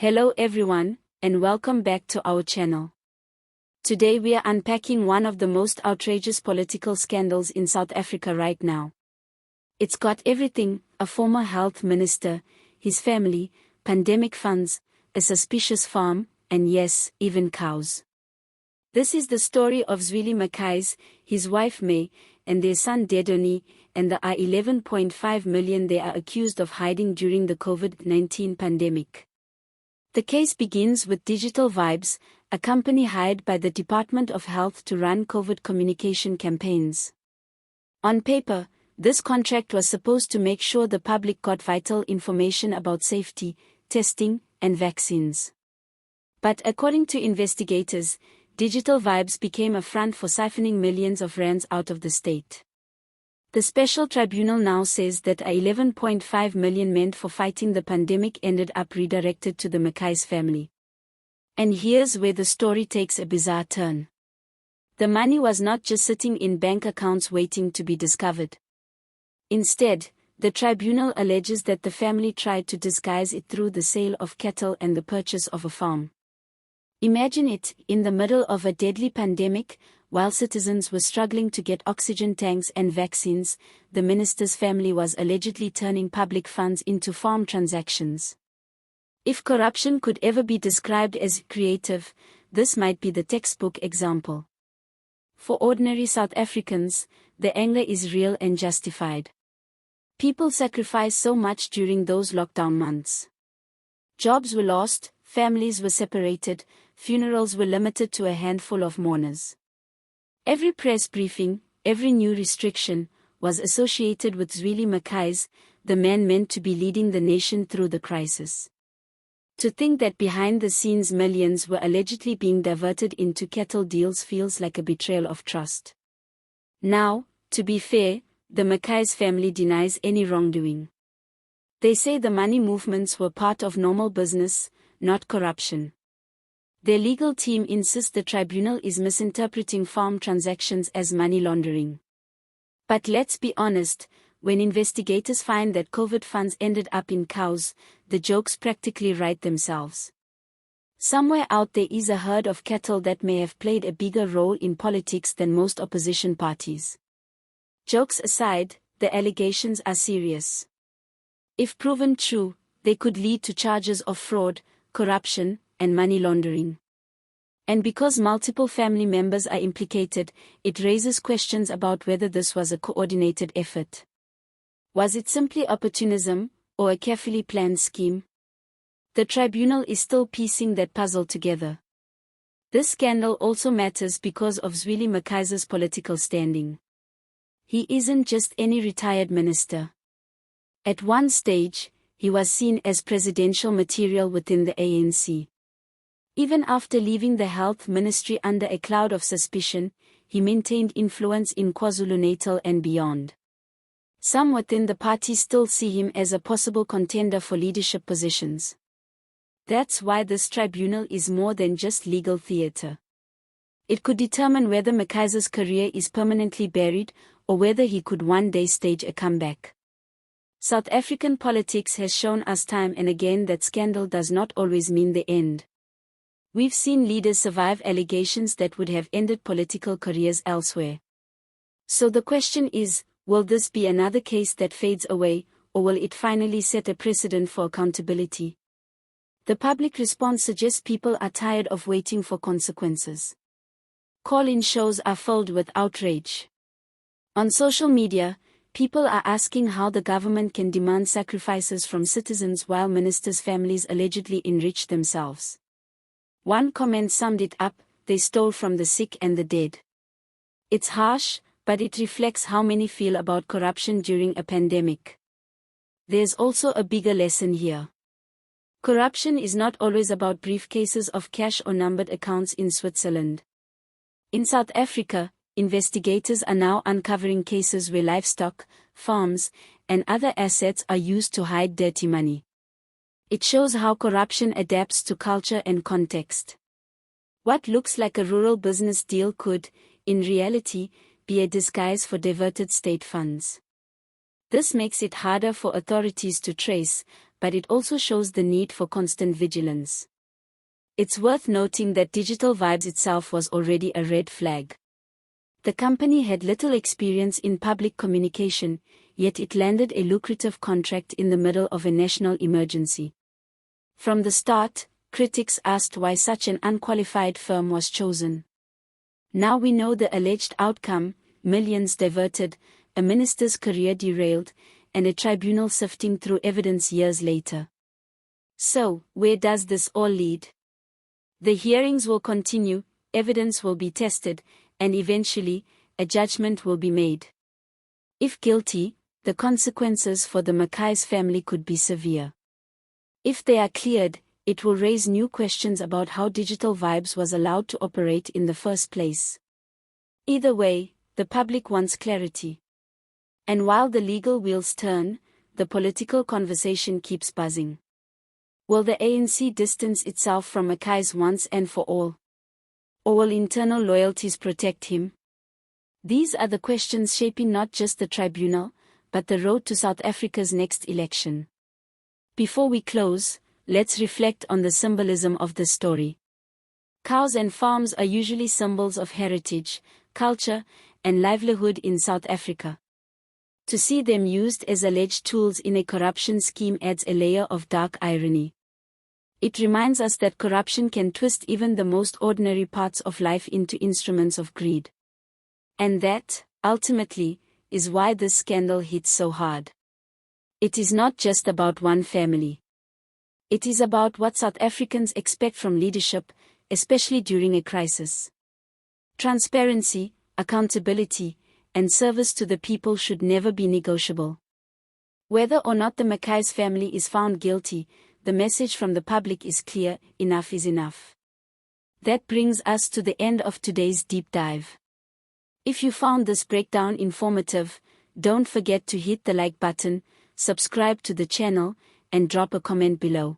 Hello everyone, and welcome back to our channel. Today we are unpacking one of the most outrageous political scandals in South Africa right now. It's got everything: a former health minister, his family, pandemic funds, a suspicious farm, and yes, even cows. This is the story of Zweli Mkhize, his wife May, and their son Dedani, and the R11.5 million they are accused of hiding during the COVID-19 pandemic. The case begins with Digital Vibes, a company hired by the Department of Health to run COVID communication campaigns. On paper, this contract was supposed to make sure the public got vital information about safety, testing, and vaccines. But according to investigators, Digital Vibes became a front for siphoning millions of rands out of the state. The Special Tribunal now says that R11.5 million meant for fighting the pandemic ended up redirected to the Mkhize family. And here's where the story takes a bizarre turn. The money was not just sitting in bank accounts waiting to be discovered. Instead, the tribunal alleges that the family tried to disguise it through the sale of cattle and the purchase of a farm. Imagine it, in the middle of a deadly pandemic, while citizens were struggling to get oxygen tanks and vaccines, the minister's family was allegedly turning public funds into farm transactions. If corruption could ever be described as creative, this might be the textbook example. For ordinary South Africans, the anger is real and justified. People sacrificed so much during those lockdown months. Jobs were lost, families were separated, funerals were limited to a handful of mourners. Every press briefing, every new restriction, was associated with Zweli Mkhize, the man meant to be leading the nation through the crisis. To think that behind the scenes millions were allegedly being diverted into cattle deals feels like a betrayal of trust. Now, to be fair, the Mkhize family denies any wrongdoing. They say the money movements were part of normal business, not corruption. Their legal team insists the tribunal is misinterpreting farm transactions as money laundering. But let's be honest, when investigators find that COVID funds ended up in cows, the jokes practically write themselves. Somewhere out there is a herd of cattle that may have played a bigger role in politics than most opposition parties. Jokes aside, the allegations are serious. If proven true, they could lead to charges of fraud, corruption, and money laundering. And because multiple family members are implicated, it raises questions about whether this was a coordinated effort. Was it simply opportunism, or a carefully planned scheme? The tribunal is still piecing that puzzle together. This scandal also matters because of Zweli Mkhize's political standing. He isn't just any retired minister. At one stage, he was seen as presidential material within the ANC. Even after leaving the health ministry under a cloud of suspicion, he maintained influence in KwaZulu-Natal and beyond. Some within the party still see him as a possible contender for leadership positions. That's why this tribunal is more than just legal theatre. It could determine whether Mkhize's career is permanently buried, or whether he could one day stage a comeback. South African politics has shown us time and again that scandal does not always mean the end. We've seen leaders survive allegations that would have ended political careers elsewhere. So the question is, will this be another case that fades away, or will it finally set a precedent for accountability? The public response suggests people are tired of waiting for consequences. Call-in shows are filled with outrage. On social media, people are asking how the government can demand sacrifices from citizens while ministers' families allegedly enrich themselves. One comment summed it up: they stole from the sick and the dead. It's harsh, but it reflects how many feel about corruption during a pandemic. There's also a bigger lesson here. Corruption is not always about briefcases of cash or numbered accounts in Switzerland. In South Africa, investigators are now uncovering cases where livestock, farms, and other assets are used to hide dirty money. It shows how corruption adapts to culture and context. What looks like a rural business deal could, in reality, be a disguise for diverted state funds. This makes it harder for authorities to trace, but it also shows the need for constant vigilance. It's worth noting that Digital Vibes itself was already a red flag. The company had little experience in public communication, yet it landed a lucrative contract in the middle of a national emergency. From the start, critics asked why such an unqualified firm was chosen. Now we know the alleged outcome: millions diverted, a minister's career derailed, and a tribunal sifting through evidence years later. So, where does this all lead? The hearings will continue, evidence will be tested, and eventually, a judgment will be made. If guilty, the consequences for the Mkhize family could be severe. If they are cleared, it will raise new questions about how Digital Vibes was allowed to operate in the first place. Either way, the public wants clarity. And while the legal wheels turn, the political conversation keeps buzzing. Will the ANC distance itself from Mkhize once and for all? Or will internal loyalties protect him? These are the questions shaping not just the tribunal, but the road to South Africa's next election. Before we close, let's reflect on the symbolism of this story. Cows and farms are usually symbols of heritage, culture, and livelihood in South Africa. To see them used as alleged tools in a corruption scheme adds a layer of dark irony. It reminds us that corruption can twist even the most ordinary parts of life into instruments of greed. And that, ultimately, is why this scandal hits so hard. It is not just about one family. It is about what South Africans expect from leadership, especially during a crisis. Transparency, accountability, and service to the people should never be negotiable. Whether or not the Mkhize family is found guilty, the message from the public is clear: enough is enough. That brings us to the end of today's deep dive. If you found this breakdown informative, don't forget to hit the like button, subscribe to the channel, and drop a comment below.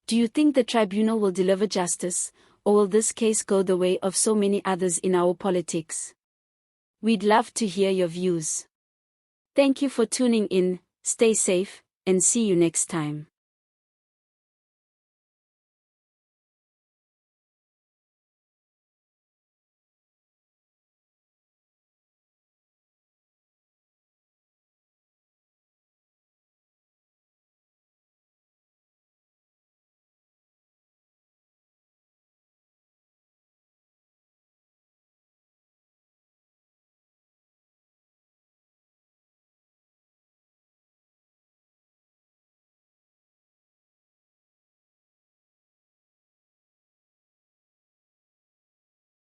Do you think the tribunal will deliver justice, or will this case go the way of so many others in our politics? We'd love to hear your views. Thank you for tuning in, stay safe, and see you next time.